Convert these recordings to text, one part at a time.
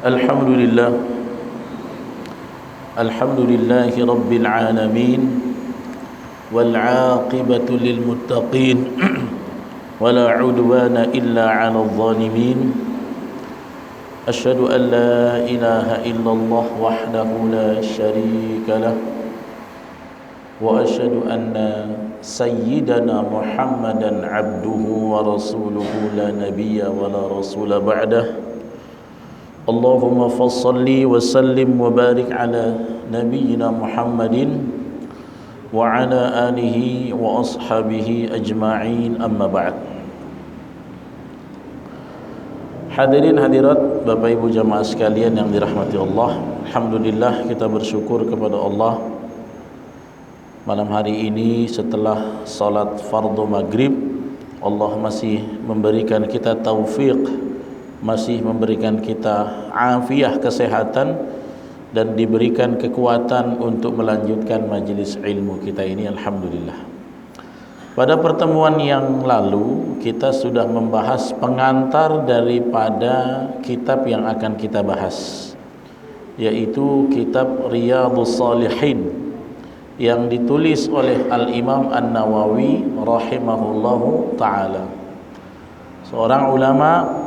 Alhamdulillah Alhamdulillahi Rabbil Alamin wal aqibatu lil muttaqin wala udwana illa 'alal zalimin. Asyhadu an la ilaha illallah wahdahu la syarika lah wa asyhadu anna sayyidana Muhammadan 'abduhu wa rasuluhu la nabiyya wa la rasula ba'dah. Allahumma fassalli wa sallim wa barik ala nabiyyina Muhammadin wa ala alihi wa ashabihi ajma'in, amma ba'd. Hadirin hadirat, Bapak Ibu jamaah sekalian yang dirahmati Allah, alhamdulillah kita bersyukur kepada Allah. Malam hari ini setelah salat fardu maghrib, Allah masih memberikan kita taufik, masih memberikan kita afiah kesehatan, dan diberikan kekuatan untuk melanjutkan majelis ilmu kita ini, alhamdulillah. Pada pertemuan yang lalu kita sudah membahas pengantar daripada kitab yang akan kita bahas, yaitu kitab Riyadhus Shalihin yang ditulis oleh Al-Imam An-Nawawi rahimahullahu ta'ala, seorang ulama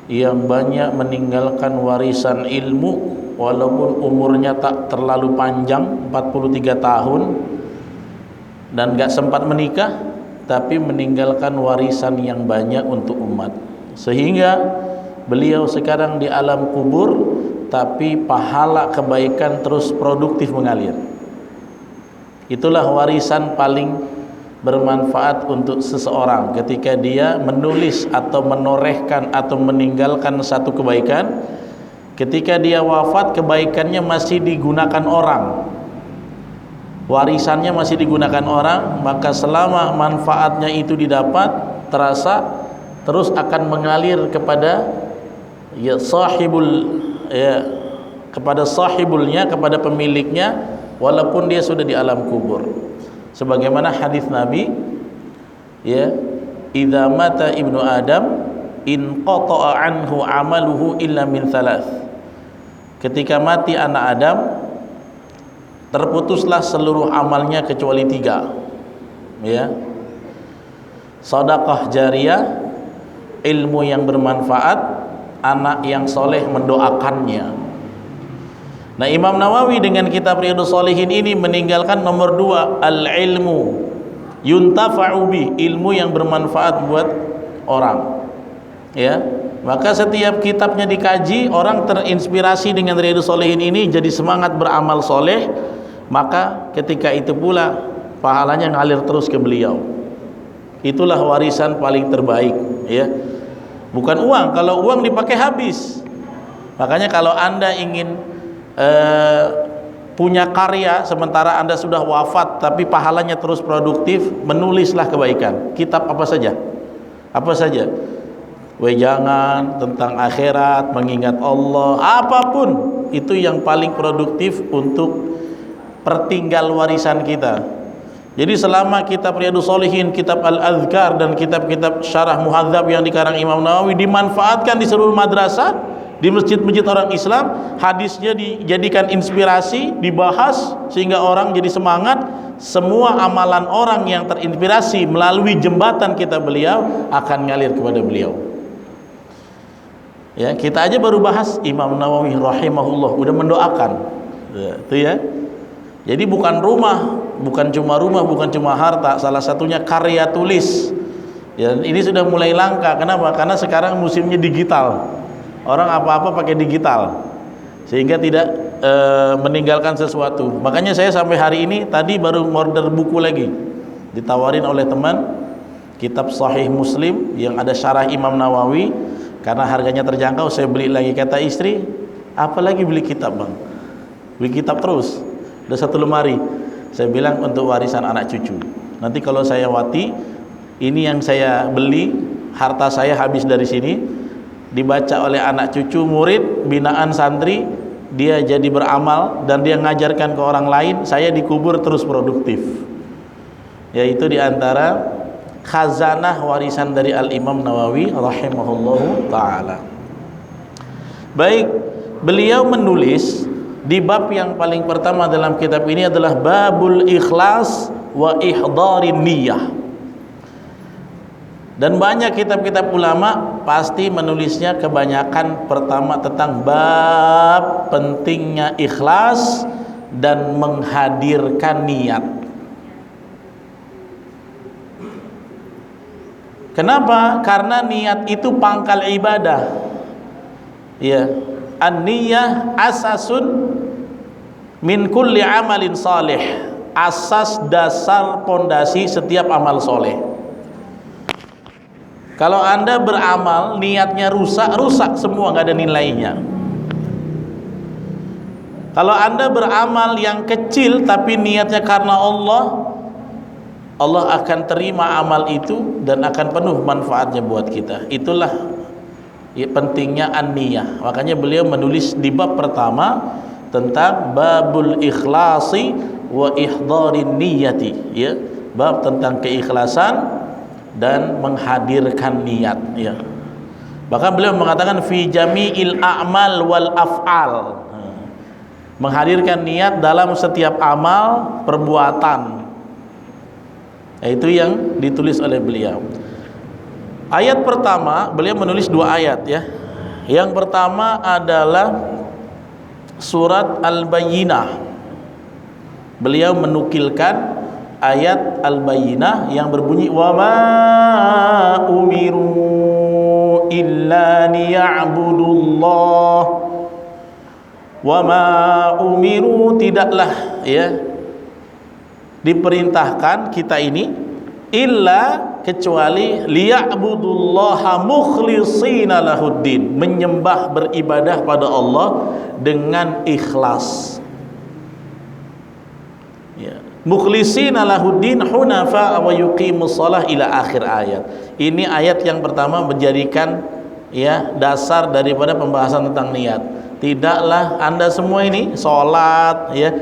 yang banyak meninggalkan warisan ilmu walaupun umurnya tak terlalu panjang, 43 tahun, dan gak sempat menikah, tapi meninggalkan warisan yang banyak untuk umat, sehingga beliau sekarang di alam kubur tapi pahala kebaikan terus produktif mengalir. Itulah warisan paling bermanfaat untuk seseorang ketika dia menulis atau menorehkan atau meninggalkan satu kebaikan. Ketika dia wafat, kebaikannya masih digunakan orang, warisannya masih digunakan orang, maka selama manfaatnya itu didapat, terasa, terus akan mengalir kepada kepada sahibulnya, kepada pemiliknya, walaupun dia sudah di alam kubur. Sebagaimana hadis Nabi, idza mata ibnu Adam in qata'a anhu amaluhu illa min thalath. Ketika mati anak Adam, terputuslah seluruh amalnya kecuali 3. Sedekah jariyah, ilmu yang bermanfaat, anak yang soleh mendoakannya. Nah, Imam Nawawi dengan kitab Riyadhus Shalihin ini meninggalkan nomor 2, al-ilmu yuntafa'u bi, ilmu yang bermanfaat buat orang. Maka setiap kitabnya dikaji, orang terinspirasi dengan Riyadhus Shalihin ini, jadi semangat beramal soleh, maka ketika itu pula pahalanya ngalir terus ke beliau. Itulah warisan paling terbaik, bukan uang. Kalau uang dipakai habis. Makanya kalau Anda ingin punya karya sementara Anda sudah wafat tapi pahalanya terus produktif, menulislah kebaikan. Kitab apa saja, wejangan tentang akhirat, mengingat Allah, apapun itu yang paling produktif untuk pertinggal warisan kita. Jadi selama kitab Riyadhus Shalihin, kitab Al-Adhkar, dan kitab-kitab syarah muhadzab yang dikarang Imam Nawawi dimanfaatkan di seluruh madrasah, di masjid-masjid orang Islam, hadisnya dijadikan inspirasi, dibahas sehingga orang jadi semangat, semua amalan orang yang terinspirasi melalui jembatan kitab beliau akan ngalir kepada beliau. Kita aja baru bahas Imam Nawawi rahimahullah udah mendoakan. Jadi bukan rumah, bukan cuma harta, salah satunya karya tulis. Ini sudah mulai langka. Kenapa? Karena sekarang musimnya digital. Orang apa-apa pakai digital, sehingga tidak meninggalkan sesuatu. Makanya saya sampai hari ini tadi baru order buku lagi, ditawarin oleh teman, kitab Sahih Muslim yang ada syarah Imam Nawawi, karena harganya terjangkau. Saya beli lagi, kata istri, apalagi beli kitab bang, beli kitab terus, udah 1 lemari. Saya bilang untuk warisan anak cucu, nanti kalau saya wati, ini yang saya beli, harta saya habis dari sini, dibaca oleh anak cucu, murid, binaan santri, dia jadi beramal dan dia ngajarkan ke orang lain, saya dikubur terus produktif. Yaitu diantara khazanah warisan dari Al-Imam Nawawi rahimahullahu ta'ala. Baik, beliau menulis di bab yang paling pertama dalam kitab ini adalah babul ikhlas wa ihdharin niyyah. Dan banyak kitab-kitab ulama pasti menulisnya kebanyakan pertama tentang bab pentingnya ikhlas dan menghadirkan niat. Kenapa? Karena niat itu pangkal ibadah. Ya, an-niyah asasun min kulli amalin salih. Asas dasar pondasi setiap amal soleh. Kalau Anda beramal niatnya rusak semua, nggak ada nilainya. Kalau Anda beramal yang kecil tapi niatnya karena Allah, Allah akan terima amal itu dan akan penuh manfaatnya buat kita. Itulah ya, pentingnya an-niyah. Makanya beliau menulis di bab pertama tentang babul ikhlasi wa ihdharin niyyati, ya, bab tentang keikhlasan dan menghadirkan niat, ya. Bahkan beliau mengatakan fi jami'il a'mal wal af'al, menghadirkan niat dalam setiap amal perbuatan. Itu yang ditulis oleh beliau. Ayat pertama beliau menulis dua ayat, ya. Yang pertama adalah surat Al-Bayyinah. Beliau menukilkan ayat Al-Bayyinah yang berbunyi wa ma umiru illa liya'budullah. Wa ma umiru, tidaklah, ya, diperintahkan kita ini illa kecuali liya'budullaha mukhlishina lahuddin, menyembah beribadah pada Allah dengan ikhlas, ya. Mukhlishina lahuddin hunafa wa yuqimus shalah ila akhir ayat. Ini ayat yang pertama menjadikan, ya, dasar daripada pembahasan tentang niat. Tidaklah Anda semua ini salat, ya,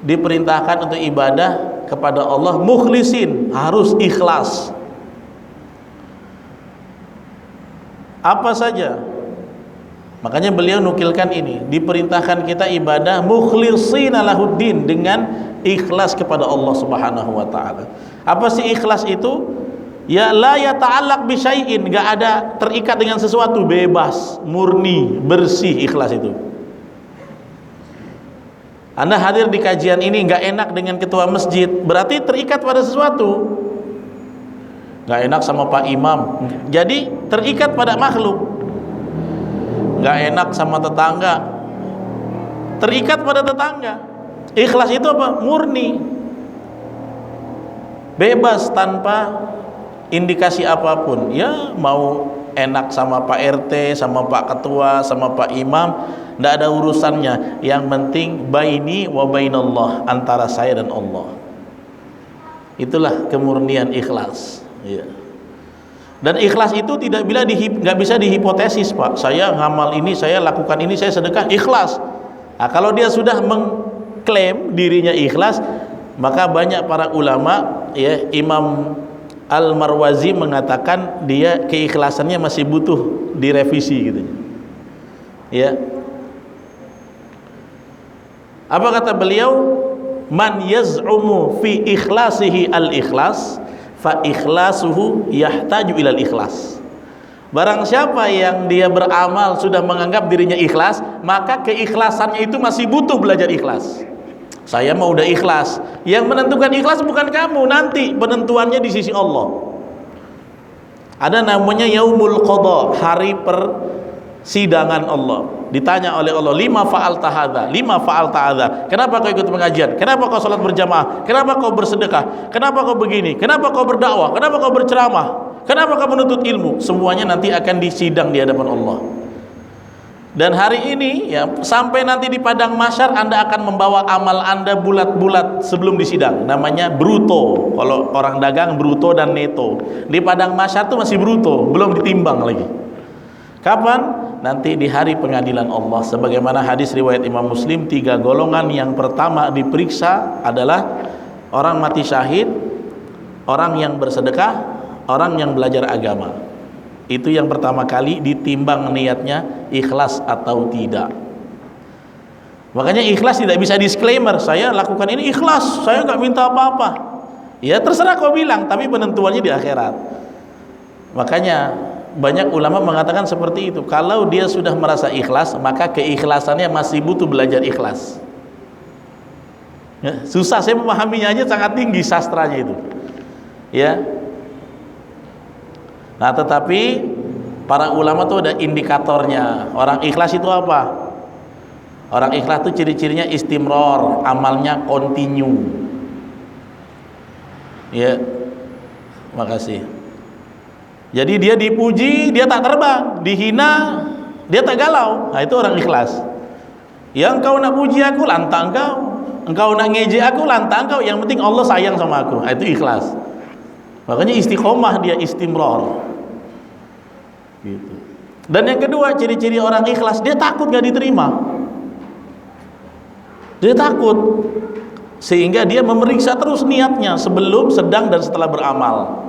diperintahkan untuk ibadah kepada Allah mukhlisin, harus ikhlas. Apa saja? Makanya beliau nukilkan ini, diperintahkan kita ibadah mukhlishina lahuddin, dengan ikhlas kepada Allah Subhanahu wa taala. Apa sih ikhlas itu? Ya la yata'allaq bi syai'in, enggak ada terikat dengan sesuatu, bebas, murni, bersih ikhlas itu. Anda hadir di kajian ini nggak enak dengan ketua masjid, berarti terikat pada sesuatu. Nggak enak sama Pak Imam, jadi terikat pada makhluk. Nggak enak sama tetangga, terikat pada tetangga. Ikhlas itu apa? Murni, bebas tanpa indikasi apapun. Ya mau enak sama Pak RT, sama Pak Ketua, sama Pak Imam, tidak ada urusannya. Yang penting baini wa bainallah, antara saya dan Allah. Itulah kemurnian ikhlas, ya. Dan ikhlas itu nggak bisa dihipotesis, Pak. Saya ngamal ini, saya lakukan ini, saya sedekah, ikhlas. Nah, kalau dia sudah mengklaim dirinya ikhlas, maka banyak para ulama, ya, Imam Al-Marwazi mengatakan dia keikhlasannya masih butuh direvisi, gitu, ya. Apa kata beliau? Man yaz'umu fi ikhlasihi al-ikhlas fa ikhlasuhu yahtaju ilal ikhlas. Barang siapa yang dia beramal sudah menganggap dirinya ikhlas, maka keikhlasannya itu masih butuh belajar ikhlas. Saya mau udah ikhlas, yang menentukan ikhlas bukan kamu, nanti penentuannya di sisi Allah. Ada namanya yaumul qadha, hari persidangan Allah. Ditanya oleh Allah, lima fa'alta hadza, lima fa'alta hadza. Kenapa kau ikut pengajian? Kenapa kau salat berjamaah? Kenapa kau bersedekah? Kenapa kau begini? Kenapa kau berdakwah? Kenapa kau berceramah? Kenapa kau menuntut ilmu? Semuanya nanti akan disidang di hadapan Allah. Dan hari ini, ya, sampai nanti di padang mahsyar Anda akan membawa amal Anda bulat-bulat sebelum disidang. Namanya bruto. Kalau orang dagang bruto dan neto. Di padang mahsyar itu masih bruto, belum ditimbang lagi. Kapan? Nanti di hari pengadilan Allah. Sebagaimana hadis riwayat Imam Muslim, 3 golongan yang pertama diperiksa adalah orang mati syahid, orang yang bersedekah, orang yang belajar agama. Itu yang pertama kali ditimbang niatnya ikhlas atau tidak. Makanya ikhlas tidak bisa disclaimer, saya lakukan ini ikhlas, saya nggak minta apa-apa. Ya terserah kau bilang, tapi penentuannya di akhirat. Makanya banyak ulama mengatakan seperti itu. Kalau dia sudah merasa ikhlas, maka keikhlasannya masih butuh belajar ikhlas. Ya, susah, saya memahaminya aja sangat tinggi sastranya itu. Ya. Nah, tetapi para ulama tuh ada indikatornya. Orang ikhlas itu apa? Orang ikhlas itu ciri-cirinya istimror, amalnya continue. Ya. Makasih. Jadi dia dipuji, dia tak terbang, dihina, dia tak galau. Nah, itu orang ikhlas. Yang kau nak puji aku, lantang kau. Engkau nak ngejek aku, lantang kau. Yang penting Allah sayang sama aku. Nah, itu ikhlas. Makanya istiqomah, dia istimror. Gitu. Dan yang kedua, ciri-ciri orang ikhlas, dia takut gak diterima. Dia takut, sehingga dia memeriksa terus niatnya sebelum, sedang, dan setelah beramal.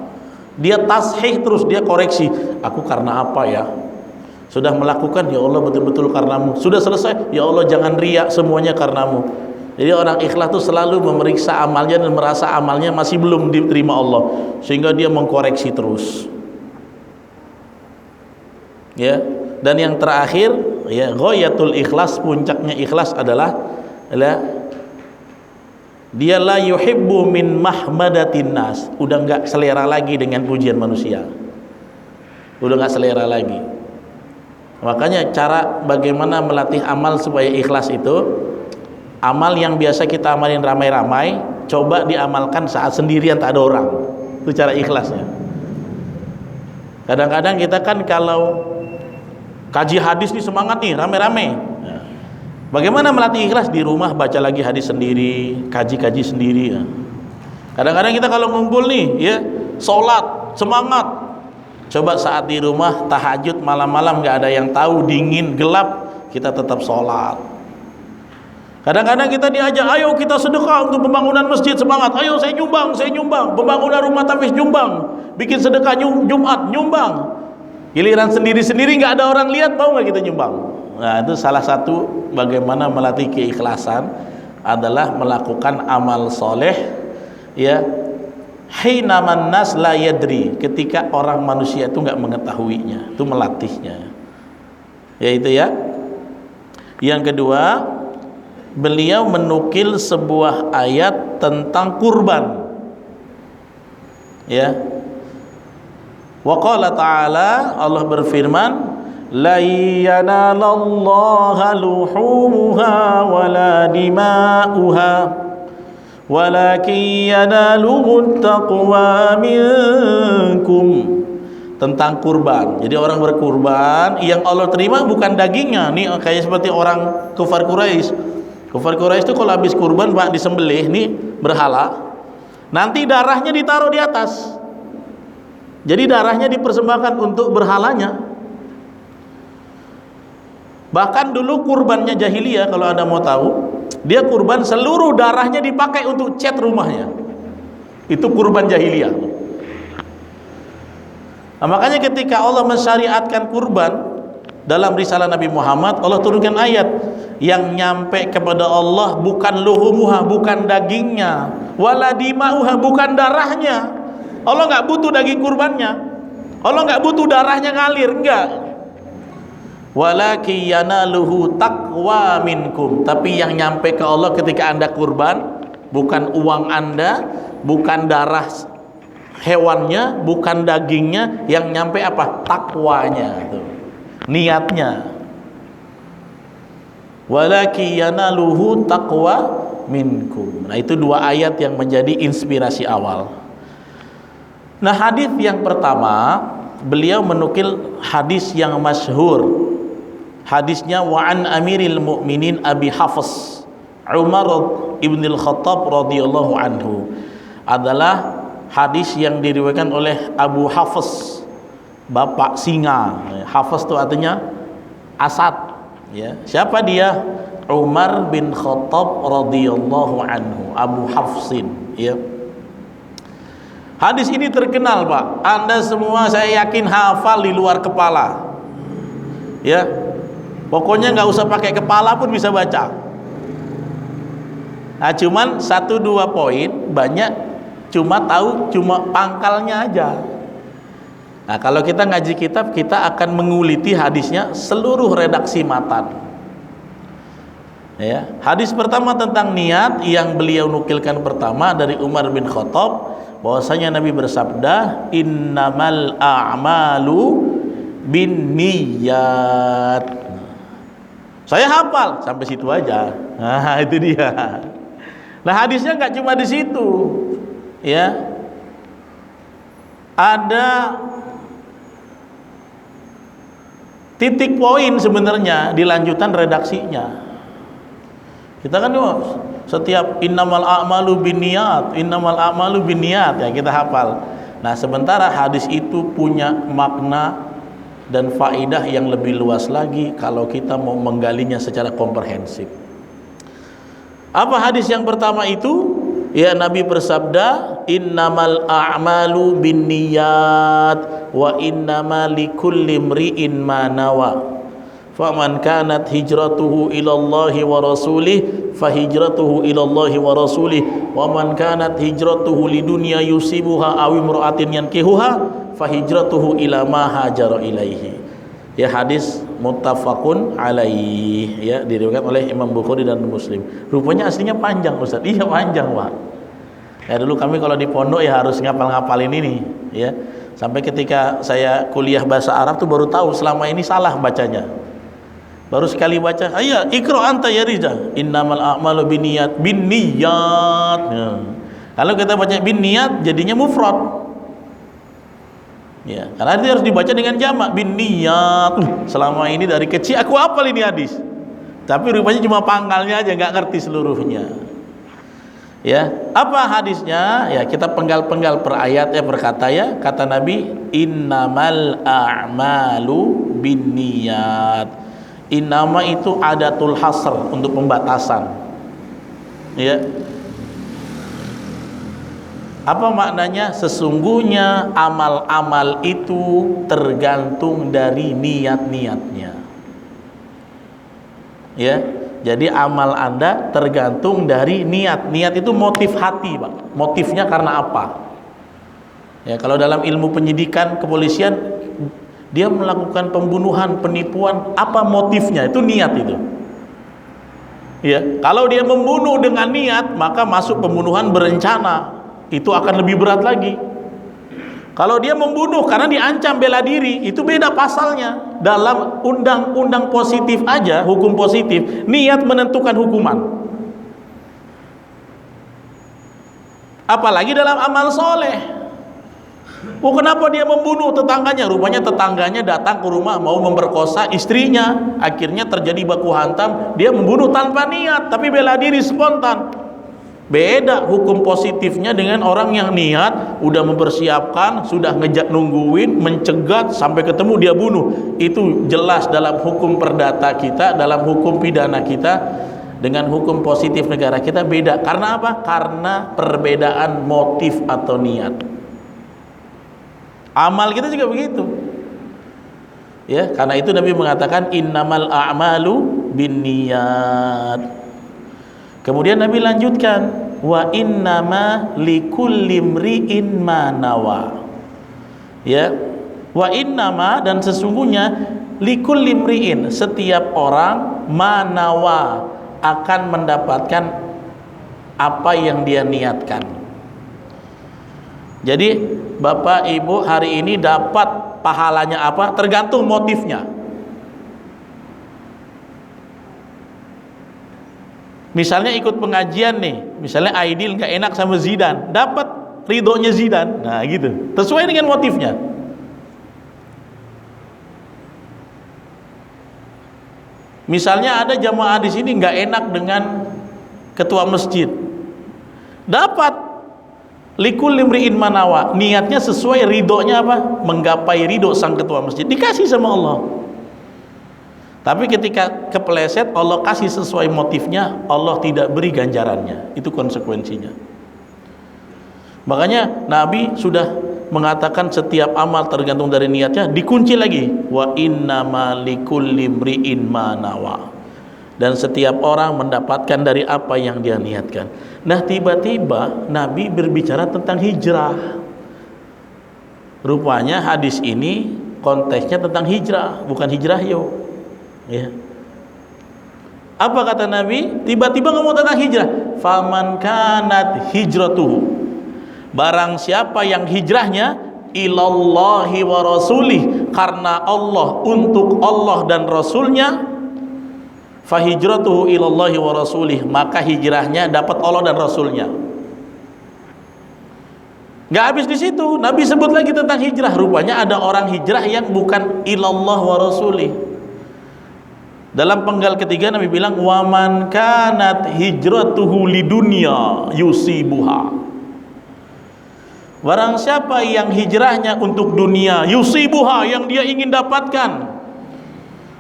Dia tashih terus, dia koreksi. Aku karena apa ya? Sudah melakukan, ya Allah betul-betul karenamu. Sudah selesai, ya Allah jangan riak, semuanya karenamu. Jadi orang ikhlas itu selalu memeriksa amalnya dan merasa amalnya masih belum diterima Allah, sehingga dia mengkoreksi terus. Ya, dan yang terakhir, ya, ghayatul ikhlas, puncaknya ikhlas adalah dia la yuhibbu min mahmadatin nas. Udah enggak selera lagi dengan pujian manusia. Udah enggak selera lagi. Makanya cara bagaimana melatih amal supaya ikhlas itu, amal yang biasa kita amalin ramai-ramai, coba diamalkan saat sendirian tak ada orang. Itu cara ikhlasnya. Kadang-kadang kita kan kalau kaji hadis nih semangat nih rame-rame. Bagaimana melatih ikhlas? Di rumah baca lagi hadis sendiri, kaji-kaji sendiri. Kadang-kadang kita kalau ngumpul nih, ya, sholat semangat. Coba saat di rumah tahajud malam-malam nggak ada yang tahu, dingin gelap, kita tetap sholat. Kadang-kadang kita diajak, ayo kita sedekah untuk pembangunan masjid, semangat. Ayo saya nyumbang, pembangunan rumah tafiz nyumbang, bikin sedekah Jumat nyumbang. Giliran sendiri-sendiri nggak ada orang lihat, mau nggak kita nyumbang? Nah, itu salah satu bagaimana melatih keikhlasan adalah melakukan amal soleh, ya, hinaman nas la yadri, ketika orang manusia itu nggak mengetahuinya, itu melatihnya. Yaitu ya. Yang kedua, beliau menukil sebuah ayat tentang kurban. Ya. Wa qala ta'ala, Allah berfirman, la yanalallaha luhumuha wala dima'uha walakin yanaluhu taqwa minkum. Tentang kurban. Jadi orang berkurban, yang Allah terima bukan dagingnya. Nih kayak seperti orang kufar Quraisy. Kufar Quraisy itu kalau habis kurban, Pak, disembelih nih berhala, nanti darahnya ditaruh di atas. Jadi darahnya dipersembahkan untuk berhalanya. Bahkan dulu kurbannya jahiliyah, kalau Anda mau tahu, dia kurban seluruh darahnya dipakai untuk cat rumahnya. Itu kurban jahiliyah. Nah, makanya ketika Allah mensyariatkan kurban dalam risalah Nabi Muhammad, Allah turunkan ayat yang nyampe kepada Allah bukan luhumuha, bukan dagingnya, wala dima'uha, bukan darahnya. Allah nggak butuh daging kurbannya, Allah nggak butuh darahnya ngalir, enggak. Walakin yanaluhu taqwa minkum, tapi yang nyampe ke Allah ketika Anda kurban bukan uang Anda, bukan darah hewannya, bukan dagingnya, yang nyampe apa? Takwanya, itu niatnya. Walakin yanaluhu taqwa minkum. Nah, itu dua ayat yang menjadi inspirasi awal. Nah, hadis yang pertama, beliau menukil hadis yang masyhur. Hadisnya wa an Amiril Mukminin Abi Hafs Umar ibn al-Khattab radhiyallahu anhu, adalah hadis yang diriwayatkan oleh Abu Hafs, bapak singa. Hafs itu artinya asad, ya. Siapa dia? Umar bin Khattab radhiyallahu anhu, Abu Hafsin, ya. Hadis ini terkenal, Pak. Anda semua saya yakin hafal di luar kepala. Ya. Pokoknya nggak usah pakai kepala pun bisa baca. Nah, cuman 1-2 poin banyak cuma pangkalnya aja. Nah, kalau kita ngaji kitab, kita akan menguliti hadisnya seluruh redaksi matan. Ya, hadis pertama tentang niat yang beliau nukilkan pertama dari Umar bin Khattab, bahwasanya Nabi bersabda, innamal a'malu binniyat. Saya hafal sampai situ aja. Nah, itu dia. Nah, hadisnya nggak cuma di situ, ya. Ada titik poin sebenarnya di lanjutan redaksinya. Kita kan setiap innamal a'malu binniyat, innamal a'malu binniyat, ya kita hafal. Nah, sementara hadis itu punya makna dan faidah yang lebih luas lagi kalau kita mau menggalinya secara komprehensif. Apa hadis yang pertama itu? Ya, Nabi bersabda, innamal a'malu binniyat wa innama likulli imri'in ma nawa. Faman kanat hijratuhu ilallahi wa rasulih fahijratuhu ilallahi wa rasulih wa man kanat hijratuhu lidunya yusibuha aw imra'atin yankihuha fahijratuhu ila ma hajara ilaihi. Ya, hadis muttafaqun alaih, ya, diriwayatkan oleh Imam Bukhari dan Muslim. Rupanya aslinya panjang, Ustaz. Iya, panjang, Pak. Ya, dulu kami kalau di pondok ya harus ngapal-ngapalin ini, ya. Sampai ketika saya kuliah bahasa Arab tuh baru tahu selama ini salah bacanya. Baru sekali baca, "Ayya, ikra anta ya Riza. Innamal a'malu binniyat." Binniyat. Ya. Kalau kita baca binniyat jadinya mufrad. Ya, karena dia harus dibaca dengan jamak, binniyat. Selama ini dari kecil aku hafal ini hadis. Tapi rupanya cuma pangkalnya aja, enggak ngerti seluruhnya. Ya, apa hadisnya? Ya, kita penggal-penggal per ayat ya, per kata ya. Kata Nabi, innamal a'malu binniyat. Innama itu adatul hasr, untuk pembatasan. Ya. Apa maknanya? Sesungguhnya amal-amal itu tergantung dari niat-niatnya. Ya. Jadi amal Anda tergantung dari niat. Niat itu motif hati, Pak. Motifnya karena apa? Ya, kalau dalam ilmu penyidikan kepolisian, dia melakukan pembunuhan, penipuan, apa motifnya? Itu niat itu. Ya, kalau dia membunuh dengan niat, maka masuk pembunuhan berencana. Itu akan lebih berat lagi. Kalau dia membunuh karena diancam bela diri, itu beda pasalnya. Dalam undang-undang positif aja, hukum positif, niat menentukan hukuman. Apalagi dalam amal soleh. Oh, kenapa dia membunuh tetangganya? Rupanya tetangganya datang ke rumah mau memperkosa istrinya. Akhirnya terjadi baku hantam. Dia membunuh tanpa niat, tapi bela diri spontan. Beda hukum positifnya dengan orang yang niat, udah mempersiapkan, sudah nungguin, mencegat sampai ketemu dia bunuh. Itu jelas dalam hukum perdata kita, dalam hukum pidana kita dengan hukum positif negara kita beda. Karena apa? Karena perbedaan motif atau niat. Amal kita juga begitu. Ya, karena itu Nabi mengatakan innamal a'malu binniyat. Kemudian Nabi lanjutkan, wa innama likulli imri'in ma nawa. Ya, wa innama, dan sesungguhnya likulli imri'in, setiap orang, ma nawa, akan mendapatkan apa yang dia niatkan. Jadi Bapak Ibu hari ini dapat pahalanya apa? Tergantung motifnya. Misalnya ikut pengajian nih, misalnya Aidil nggak enak sama Zidan, dapat ridhonya Zidan. Nah gitu, sesuai dengan motifnya. Misalnya ada jamaah di sini nggak enak dengan ketua masjid, dapat likul limri'in manawa, niatnya sesuai, ridhonya apa? Menggapai ridho sang ketua masjid, dikasih sama Allah. Tapi ketika kepeleset, Allah kasih sesuai motifnya, Allah tidak beri ganjarannya. Itu konsekuensinya. Makanya Nabi sudah mengatakan setiap amal tergantung dari niatnya, dikunci lagi wa innama likulli imri'in ma nawa, dan setiap orang mendapatkan dari apa yang dia niatkan. Nah, tiba-tiba Nabi berbicara tentang hijrah. Rupanya hadis ini konteksnya tentang hijrah, bukan hijrah yo. Ya. Apa kata Nabi? Tiba-tiba ngomong tentang hijrah. Faman kanat hijratuhu, barang siapa yang hijrahnya ilallahi wa rasulih, karena Allah, untuk Allah dan Rasulnya, fahijratuhu ilallahi wa rasulih, maka hijrahnya dapat Allah dan Rasulnya. Gak habis di situ, Nabi sebut lagi tentang hijrah. Rupanya ada orang hijrah yang bukan ilallah wa rasulih. Dalam penggal ketiga Nabi bilang waman kanat hijratuhu lidunya yusibuha, barang siapa yang hijrahnya untuk dunia, yusibuha, yang dia ingin dapatkan.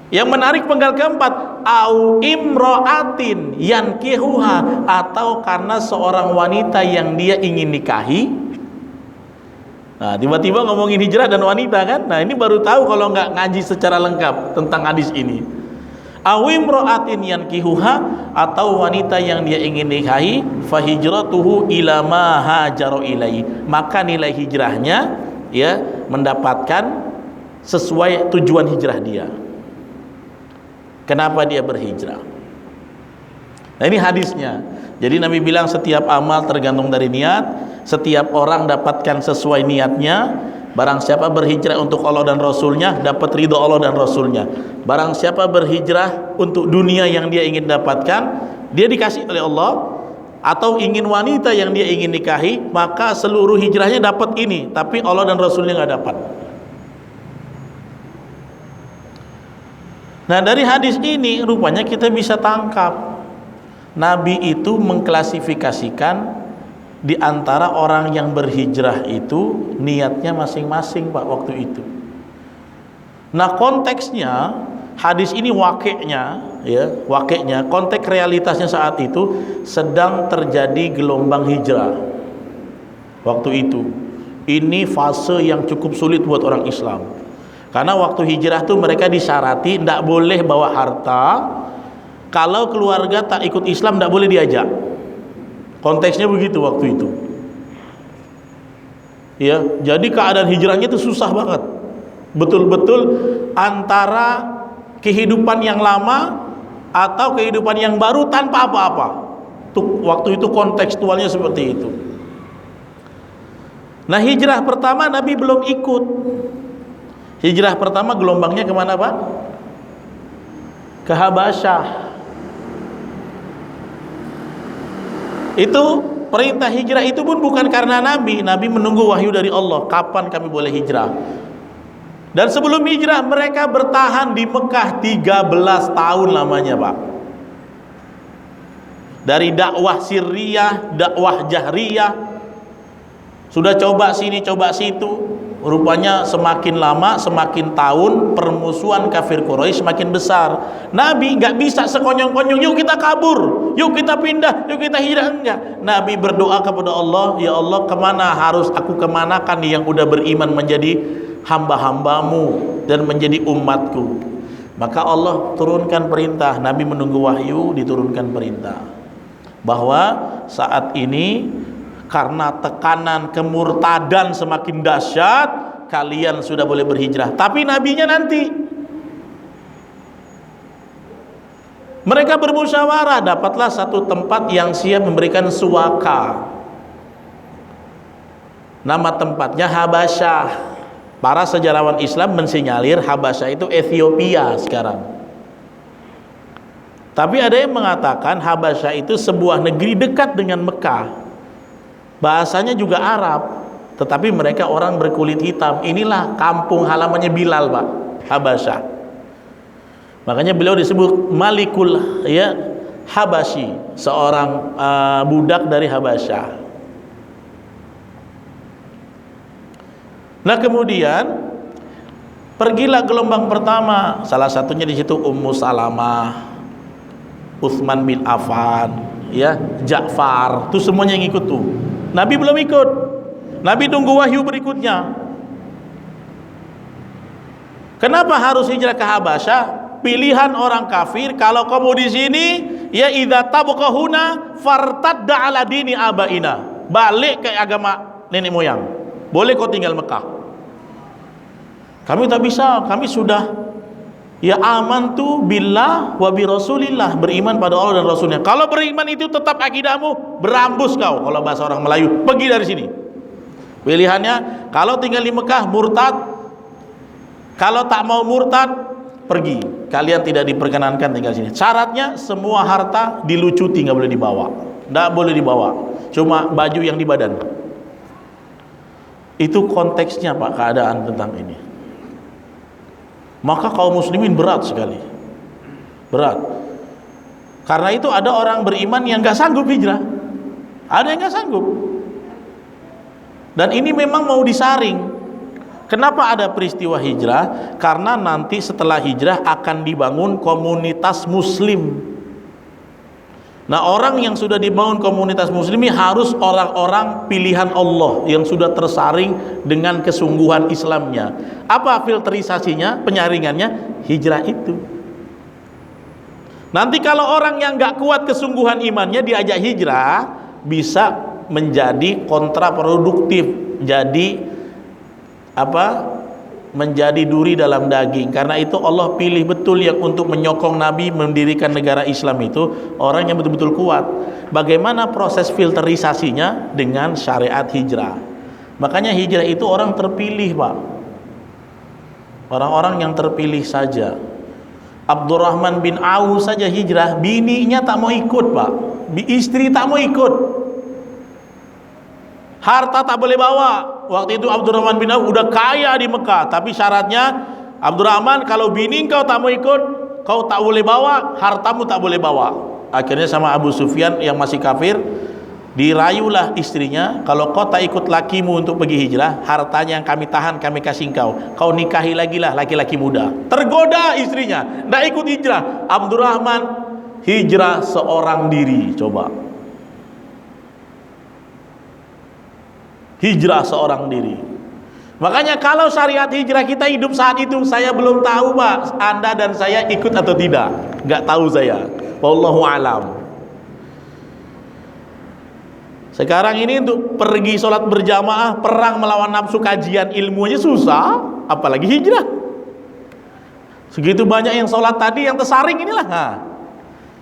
Yang menarik penggal keempat, au imra'atin yankihuha, atau karena seorang wanita yang dia ingin nikahi. Nah, tiba-tiba ngomongin hijrah dan wanita kan. Nah, ini baru tahu kalau nggak ngaji secara lengkap tentang hadis ini. Au imra'atin yankihuha, atau wanita yang dia ingin nikahi, fahijratuhu ila ma hajara ilaihi, maka nilai hijrahnya ya mendapatkan sesuai tujuan hijrah dia. Kenapa dia berhijrah? Nah, ini hadisnya. Jadi Nabi bilang setiap amal tergantung dari niat, setiap orang dapatkan sesuai niatnya. Barang siapa berhijrah untuk Allah dan Rasulnya, dapat ridho Allah dan Rasulnya. Barang siapa berhijrah untuk dunia yang dia ingin dapatkan, dia dikasih oleh Allah. Atau ingin wanita yang dia ingin nikahi, maka seluruh hijrahnya dapat ini, tapi Allah dan Rasulnya nggak dapat. Nah, dari hadis ini rupanya kita bisa tangkap Nabi itu mengklasifikasikan di antara orang yang berhijrah itu niatnya masing-masing, Pak, waktu itu. Nah, konteksnya hadis ini wakeknya, ya, wakeknya, konteks realitasnya saat itu sedang terjadi gelombang hijrah. Waktu itu, ini fase yang cukup sulit buat orang Islam. Karena waktu hijrah tuh mereka disyarati tidak boleh bawa harta. Kalau keluarga tak ikut Islam tidak boleh diajak. Konteksnya begitu waktu itu. Ya, jadi keadaan hijrahnya itu susah banget. Betul-betul antara kehidupan yang lama atau kehidupan yang baru tanpa apa-apa. Waktu itu kontekstualnya seperti itu. Nah, hijrah pertama Nabi belum ikut. Hijrah pertama gelombangnya kemana, Pak? Ke Habasyah. Itu perintah hijrah itu pun bukan karena Nabi. Nabi menunggu wahyu dari Allah, kapan kami boleh hijrah. Dan sebelum hijrah mereka bertahan di Mekah 13 tahun lamanya, Pak. Dari dakwah sirriyah, dakwah jahriyah, sudah coba sini coba situ. Rupanya semakin lama, semakin tahun permusuhan kafir Quraisy semakin besar. Nabi nggak bisa sekonyong-konyong, yuk kita kabur, yuk kita pindah, yuk kita hijrah, enggak. Nabi berdoa kepada Allah, ya Allah, kemana harus aku kemanakan yang udah beriman menjadi hamba-hambamu dan menjadi umatku. Maka Allah turunkan perintah. Nabi menunggu wahyu, diturunkan perintah bahwa saat ini karena tekanan kemurtadan semakin dahsyat, kalian sudah boleh berhijrah. Tapi nabinya nanti. Mereka bermusyawarah, dapatlah satu tempat yang siap memberikan suaka. Nama tempatnya Habasyah. Para sejarawan Islam mensinyalir Habasyah itu Ethiopia sekarang. Tapi ada yang mengatakan Habasyah itu sebuah negeri dekat dengan Mekah. Bahasanya juga Arab, tetapi mereka orang berkulit hitam. Inilah kampung halamannya Bilal, Pak, Habasyah. Makanya beliau disebut Malikul, ya, Habasyi, seorang budak dari Habasyah. Nah, kemudian pergilah gelombang pertama. Salah satunya di situ Ummu Salamah, Utsman bin Affan, ya, Ja'far, itu semuanya yang ikut tuh. Nabi belum ikut. Nabi tunggu wahyu berikutnya. Kenapa harus hijrah ke Habasyah? Pilihan orang kafir, kalau kamu di sini, ya idza tabqahuna fartadda ala dini abaina. Balik ke agama nenek moyang. Boleh kau tinggal Mekah. Kami tak bisa, kami sudah ya amantu billah wa bi rasulillah, beriman pada Allah dan Rasulnya. Kalau beriman itu tetap akidahmu, berambus kau, kalau bahasa orang Melayu, pergi dari sini. Pilihannya, kalau tinggal di Mekah murtad, kalau tak mau murtad pergi. Kalian tidak diperkenankan tinggal di sini. Syaratnya semua harta dilucuti, nggak boleh dibawa. Nggak boleh dibawa, cuma baju yang di badan. Itu konteksnya Pak, keadaan tentang ini. Maka kaum muslimin berat sekali, berat. Karena itu ada orang beriman yang nggak sanggup hijrah, ada yang nggak sanggup. Dan ini memang mau disaring. Kenapa ada peristiwa hijrah? Karena nanti setelah hijrah akan dibangun komunitas muslim. Nah, orang yang sudah dibangun komunitas muslim ini harus orang-orang pilihan Allah yang sudah tersaring dengan kesungguhan Islamnya. Apa filterisasinya, penyaringannya? Hijrah itu. Nanti kalau orang yang gak kuat kesungguhan imannya diajak hijrah, bisa menjadi kontraproduktif, jadi menjadi duri dalam daging. Karena itu Allah pilih betul yang untuk menyokong Nabi mendirikan negara Islam itu orang yang betul-betul kuat. Bagaimana proses filterisasinya? Dengan syariat hijrah. Makanya hijrah itu orang terpilih Pak, orang-orang yang terpilih saja. Abdurrahman bin Auf saja hijrah, bininya tak mau ikut Pak, istri tak mau ikut, harta tak boleh bawa. Waktu itu Abdurrahman bin Auf udah kaya di Mekah, tapi syaratnya, Abdurrahman kalau bini kau tak mau ikut, kau tak boleh bawa, hartamu tak boleh bawa. Akhirnya sama Abu Sufyan yang masih kafir, dirayulah istrinya, kalau kau tak ikut lakimu untuk pergi hijrah, hartanya yang kami tahan kami kasih kau nikahi lagi lah laki-laki muda. Tergoda istrinya, tak ikut hijrah. Abdurrahman hijrah seorang diri. Coba, hijrah seorang diri. Makanya kalau syariat hijrah kita hidup saat itu, saya belum tahu Pak, Anda dan saya ikut atau tidak, nggak tahu saya. Wallahu alam. Sekarang ini untuk pergi sholat berjamaah, perang melawan nafsu, kajian ilmunya susah, apalagi hijrah. Segitu banyak yang sholat tadi yang tersaring inilah. Nah,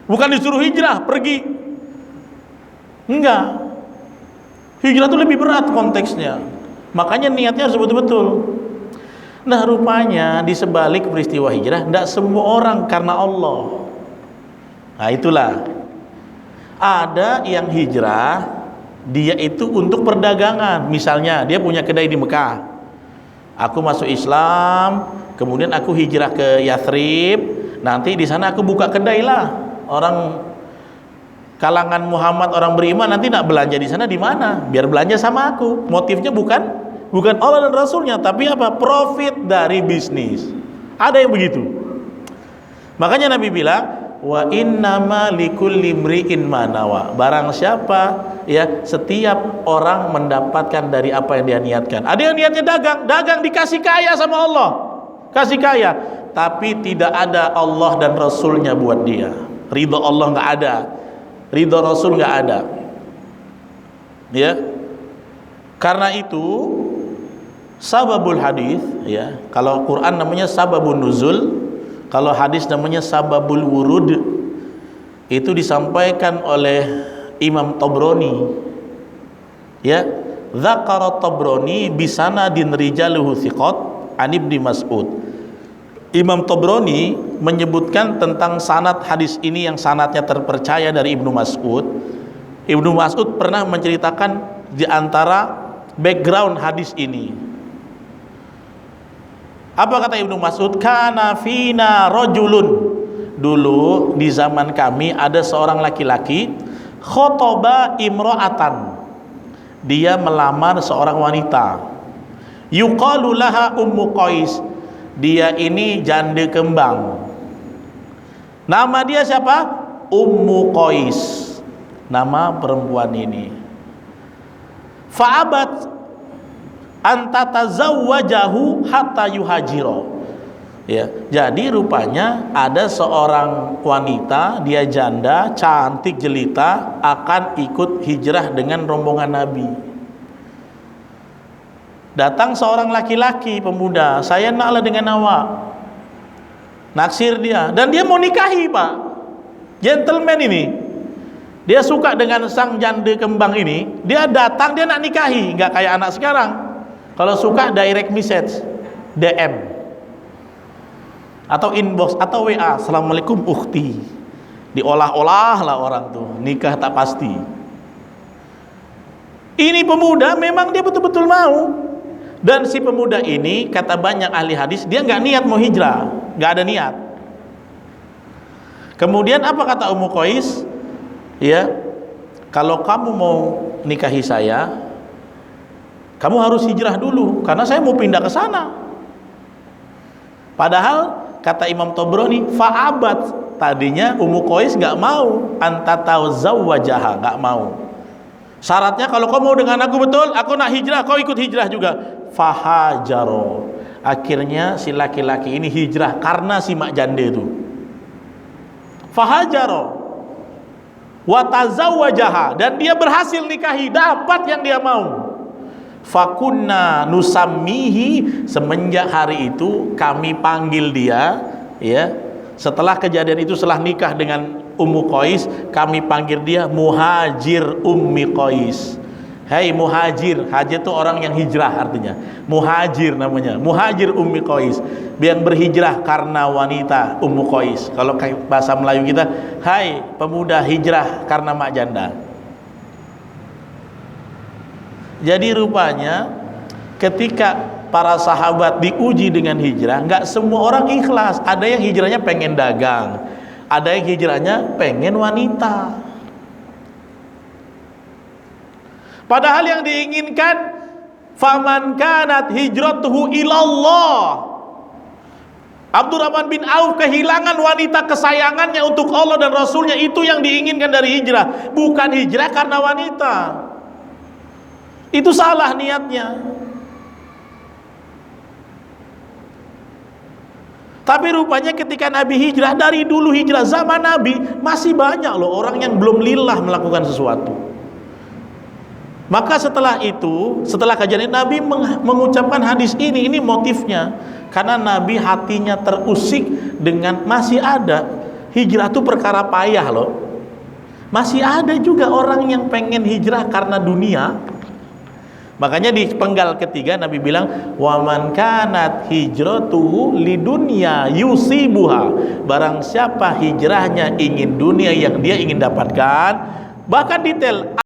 bukan disuruh hijrah pergi, enggak. Hijrah itu lebih berat konteksnya. Makanya niatnya harus betul-betul. Nah, rupanya di sebalik peristiwa hijrah, tidak semua orang karena Allah. Nah, itulah. Ada yang hijrah, dia itu untuk perdagangan. Misalnya, dia punya kedai di Mekah. Aku masuk Islam, kemudian aku hijrah ke Yathrib. Nanti di sana aku buka kedai lah. Orang kalangan Muhammad, orang beriman nanti nak belanja di sana di mana? Biar belanja sama aku. Motifnya bukan Allah dan Rasulnya, tapi apa? Profit dari bisnis. Ada yang begitu. Makanya Nabi bilang, wa innama likulli imri'in ma nawa. Barang siapa, ya, setiap orang mendapatkan dari apa yang dia niatkan. Ada yang niatnya dagang dikasih kaya sama Allah, kasih kaya, tapi tidak ada Allah dan Rasulnya buat dia. Ridho Allah nggak ada, ridho Rasul nggak ada, ya. Karena itu sababul hadis, ya, kalau Quran namanya sababun nuzul, kalau hadis namanya sababul wurud. Itu disampaikan oleh Imam Tabrani, ya, dzakara Tabrani bisanadin rijaluhu thiqat an Ibnu Mas'ud. Imam Tabrani menyebutkan tentang sanad hadis ini yang sanadnya terpercaya dari Ibnu Mas'ud. Ibnu Mas'ud pernah menceritakan di antara background hadis ini. Apa kata Ibnu Mas'ud? Kana fina rajulun. Dulu di zaman kami ada seorang laki-laki, khotoba imro'atan. Dia melamar seorang wanita. Yuqalu laha Ummu Qais. Dia ini janda kembang. Nama dia siapa? Ummu Qais. Nama perempuan ini. Fa'abat, antatazawwajahu hatta yuhajiro. Ya, jadi rupanya ada seorang wanita, dia janda, cantik jelita, akan ikut hijrah dengan rombongan Nabi. Datang seorang laki-laki pemuda, saya naklah dengan awak. Naksir dia, dan dia mau nikahi, Pak. Gentleman ini. Dia suka dengan sang janda kembang ini, dia datang, dia nak nikahi, nggak kayak anak sekarang. Kalau suka direct message, DM atau inbox atau WA, assalamualaikum ukhti, diolah-olah lah orang tuh, nikah tak pasti. Ini pemuda memang dia betul-betul mau, dan si pemuda ini kata banyak ahli hadis dia nggak niat mau hijrah, nggak ada niat. Kemudian apa kata Ummu Qais? Ya, kalau kamu mau nikahi saya, kamu harus hijrah dulu karena saya mau pindah ke sana. Padahal kata Imam Tabrani, fa'abat, tadinya Ummu Qais nggak mau, antatazawwajaha, nggak mau. Syaratnya kalau kau mau dengan aku betul, aku nak hijrah, kau ikut hijrah juga. Fahajaro. Akhirnya si laki-laki ini hijrah karena si mak janda itu. Fahajaro. Watazawwajaha, dan dia berhasil nikahi, dapat yang dia mau. Fakunna nusammihi, semenjak hari itu kami panggil dia, ya. Setelah kejadian itu, setelah nikah dengan Ummu Qais, kami panggil dia Muhajir Ummi Qais. Hai muhajir, hajir itu orang yang hijrah artinya. Muhajir namanya, Muhajir Ummi Qais, yang berhijrah karena wanita Ummu Qais. Kalau bahasa Melayu kita, hai pemuda hijrah karena mak janda. Jadi rupanya ketika para sahabat diuji dengan hijrah, nggak semua orang ikhlas. Ada yang hijrahnya pengen dagang, ada yang hijrahnya pengen wanita. Padahal yang diinginkan, faman kanat hijratuhu ilallah. Abdurrahman bin Auf kehilangan wanita kesayangannya untuk Allah dan Rasulnya, itu yang diinginkan dari hijrah, bukan hijrah karena wanita. Itu salah niatnya. Tapi rupanya ketika Nabi hijrah, dari dulu hijrah zaman Nabi, masih banyak loh orang yang belum lillah melakukan sesuatu. Maka setelah itu, setelah kajian Nabi mengucapkan hadis ini motifnya, karena Nabi hatinya terusik dengan masih ada hijrah itu perkara payah loh. Masih ada juga orang yang pengen hijrah karena dunia. Makanya di penggal ketiga Nabi bilang, waman kanat hijratuhu lidunya yusibuha. Barang siapa hijrahnya ingin dunia yang dia ingin dapatkan, bahkan detail